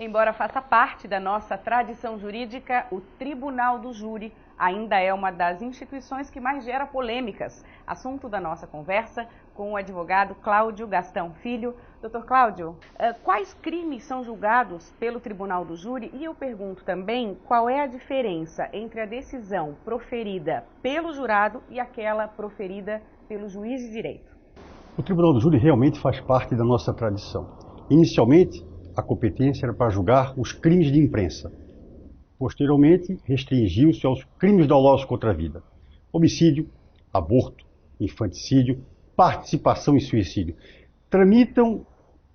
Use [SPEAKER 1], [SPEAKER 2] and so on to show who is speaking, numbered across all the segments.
[SPEAKER 1] Embora faça parte da nossa tradição jurídica, o Tribunal do Júri ainda é uma das instituições que mais gera polêmicas. Assunto da nossa conversa com o advogado Cláudio Gastão Filho. Doutor Cláudio, quais crimes são julgados pelo Tribunal do Júri? E eu pergunto também qual é a diferença entre a decisão proferida pelo jurado e aquela proferida pelo juiz de direito.
[SPEAKER 2] O Tribunal do Júri realmente faz parte da nossa tradição. Inicialmente, a competência era para julgar os crimes de imprensa. Posteriormente, restringiu-se aos crimes dolosos contra a vida. Homicídio, aborto, infanticídio, participação em suicídio. Tramitam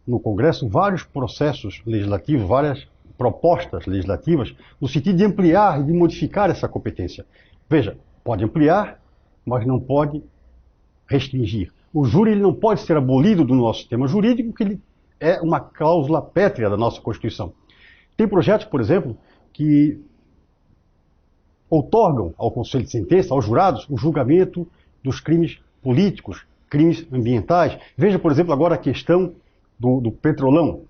[SPEAKER 2] no Congresso vários processos legislativos, várias propostas legislativas, no sentido de ampliar e de modificar essa competência. Veja, pode ampliar, mas não pode restringir. O júri ele não pode ser abolido do nosso sistema jurídico, porque ele é uma cláusula pétrea da nossa Constituição. Tem projetos, por exemplo, que outorgam ao Conselho de Sentença, aos jurados, o julgamento dos crimes políticos, crimes ambientais. Veja, por exemplo, agora a questão do Petrolão.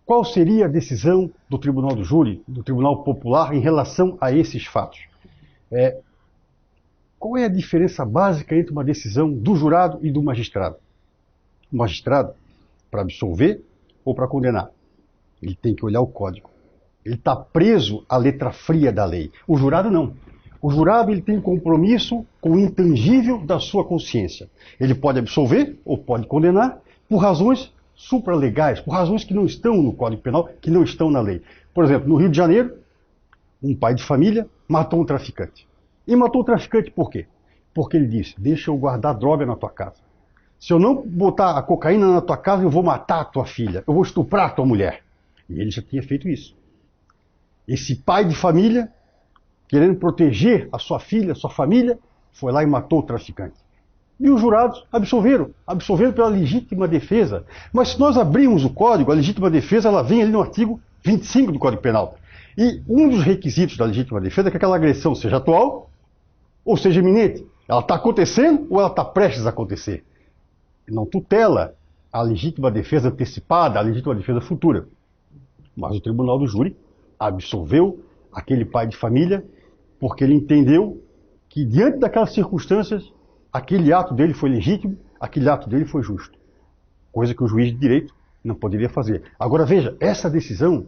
[SPEAKER 2] Qual seria a decisão do Tribunal do Júri, do Tribunal Popular, em relação a esses fatos? Qual é a diferença básica entre uma decisão do jurado e do magistrado? O magistrado, para absolver ou para condenar, ele tem que olhar o código. Ele está preso à letra fria da lei. O jurado não. O jurado ele tem compromisso com o intangível da sua consciência. Ele pode absolver ou pode condenar por razões supralegais, por razões que não estão no Código Penal, que não estão na lei. Por exemplo, no Rio de Janeiro, um pai de família matou um traficante. E matou o traficante por quê? Porque ele disse, deixa eu guardar droga na tua casa. Se eu não botar a cocaína na tua casa, eu vou matar a tua filha, eu vou estuprar a tua mulher. E ele já tinha feito isso. Esse pai de família, querendo proteger a sua filha, a sua família, foi lá e matou o traficante. E os jurados absolveram pela legítima defesa. Mas se nós abrirmos o código, a legítima defesa ela vem ali no artigo 25 do Código Penal. E um dos requisitos da legítima defesa é que aquela agressão seja atual ou seja iminente. Ela está acontecendo ou ela está prestes a acontecer. Não tutela a legítima defesa antecipada, a legítima defesa futura. Mas o Tribunal do Júri absolveu aquele pai de família porque ele entendeu que, diante daquelas circunstâncias, aquele ato dele foi legítimo, aquele ato dele foi justo. Coisa que o juiz de direito não poderia fazer. Agora veja, essa decisão,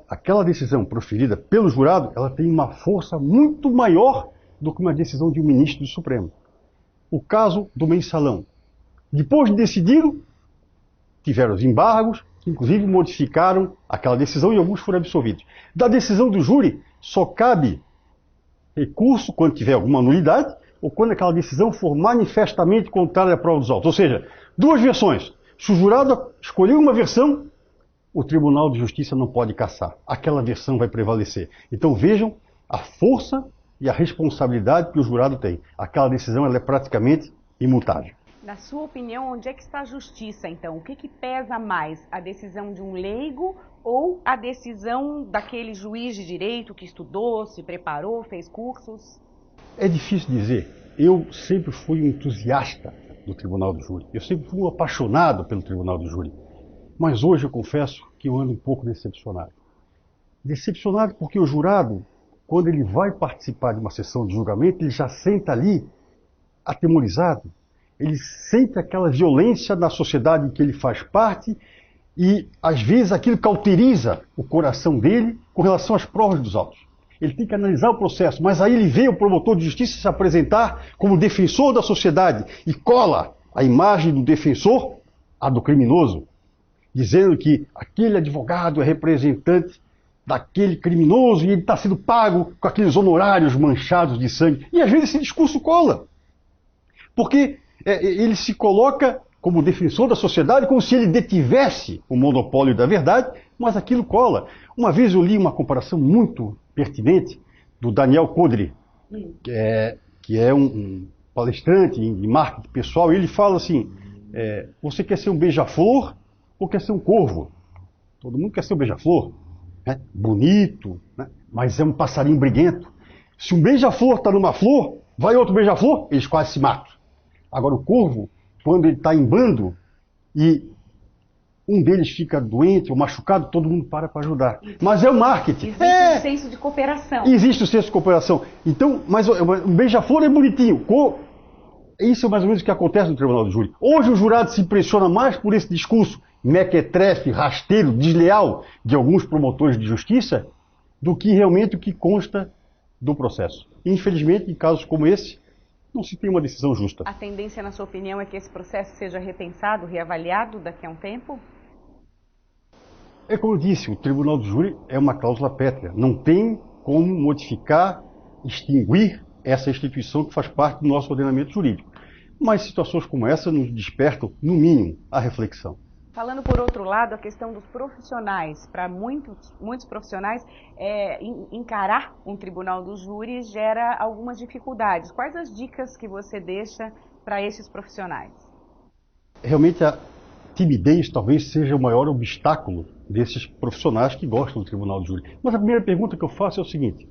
[SPEAKER 2] aquela decisão proferida pelo jurado, ela tem uma força muito maior do que uma decisão de um ministro do Supremo. O caso do Mensalão. Depois de decidido, tiveram os embargos, que inclusive modificaram aquela decisão e alguns foram absolvidos. Da decisão do júri, só cabe recurso quando tiver alguma nulidade ou quando aquela decisão for manifestamente contrária à prova dos autos. Ou seja, duas versões. Se o jurado escolher uma versão, o Tribunal de Justiça não pode cassar. Aquela versão vai prevalecer. Então vejam a força e a responsabilidade que o jurado tem. Aquela decisão ela é praticamente imutável.
[SPEAKER 1] Na sua opinião, onde é que está a justiça, então? O que pesa mais? A decisão de um leigo ou a decisão daquele juiz de direito que estudou, se preparou, fez cursos?
[SPEAKER 2] É difícil dizer. Eu sempre fui um entusiasta do Tribunal do Júri. Eu sempre fui um apaixonado pelo Tribunal do Júri. Mas hoje eu confesso que eu ando um pouco decepcionado. Decepcionado porque o jurado, quando ele vai participar de uma sessão de julgamento, ele já senta ali atemorizado. Ele sente aquela violência na sociedade em que ele faz parte e, às vezes, aquilo cauteriza o coração dele com relação às provas dos autos. Ele tem que analisar o processo, mas aí ele vê o promotor de justiça se apresentar como defensor da sociedade e cola a imagem do defensor à do criminoso, dizendo que aquele advogado é representante daquele criminoso e ele está sendo pago com aqueles honorários manchados de sangue. E, às vezes, esse discurso cola. Porque ele se coloca como defensor da sociedade, como se ele detivesse o monopólio da verdade, mas aquilo cola. Uma vez eu li uma comparação muito pertinente do Daniel Kodri, que é um palestrante em marketing pessoal, e ele fala assim, você quer ser um beija-flor ou quer ser um corvo? Todo mundo quer ser um beija-flor, né? Bonito, né? Mas é um passarinho briguento. Se um beija-flor está numa flor, vai outro beija-flor, eles quase se matam. Agora o corvo, quando ele está em bando e um deles fica doente ou machucado, todo mundo para ajudar. Mas é o marketing.
[SPEAKER 1] Existe um senso de cooperação.
[SPEAKER 2] Existe o senso de cooperação. Então, mas o beija-flor é bonitinho. Isso é mais ou menos o que acontece no tribunal do júri. Hoje o jurado se impressiona mais por esse discurso mequetrefe, rasteiro, desleal de alguns promotores de justiça do que realmente o que consta do processo. Infelizmente, em casos como esse, não se tem uma decisão justa.
[SPEAKER 1] A tendência, na sua opinião, é que esse processo seja repensado, reavaliado daqui a um tempo?
[SPEAKER 2] É como eu disse, o tribunal do júri é uma cláusula pétrea. Não tem como modificar, extinguir essa instituição que faz parte do nosso ordenamento jurídico. Mas situações como essa nos despertam, no mínimo, a reflexão.
[SPEAKER 1] Falando por outro lado, a questão dos profissionais. Para muitos profissionais, encarar um tribunal do júri gera algumas dificuldades. Quais as dicas que você deixa para esses profissionais?
[SPEAKER 2] Realmente a timidez talvez seja o maior obstáculo desses profissionais que gostam do tribunal do júri. Mas a primeira pergunta que eu faço é o seguinte: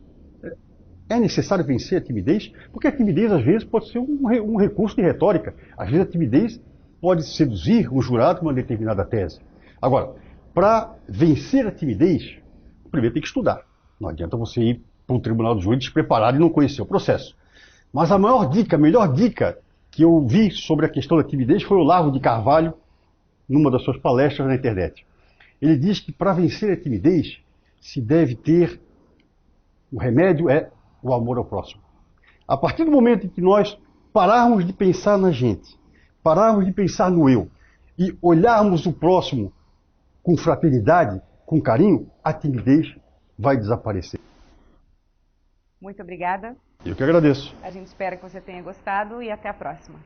[SPEAKER 2] é necessário vencer a timidez? Porque a timidez às vezes pode ser um recurso de retórica. Às vezes a timidez pode seduzir o jurado com uma determinada tese. Agora, para vencer a timidez, primeiro tem que estudar. Não adianta você ir para um tribunal do júri despreparado e não conhecer o processo. Mas a melhor dica que eu vi sobre a questão da timidez foi o Largo de Carvalho, numa das suas palestras na internet. Ele diz que para vencer a timidez se deve ter, o remédio é o amor ao próximo. A partir do momento em que nós pararmos de pensar na gente, pararmos de pensar no eu e olharmos o próximo com fraternidade, com carinho, a timidez vai desaparecer.
[SPEAKER 1] Muito obrigada.
[SPEAKER 2] Eu que agradeço.
[SPEAKER 1] A gente espera que você tenha gostado e até a próxima.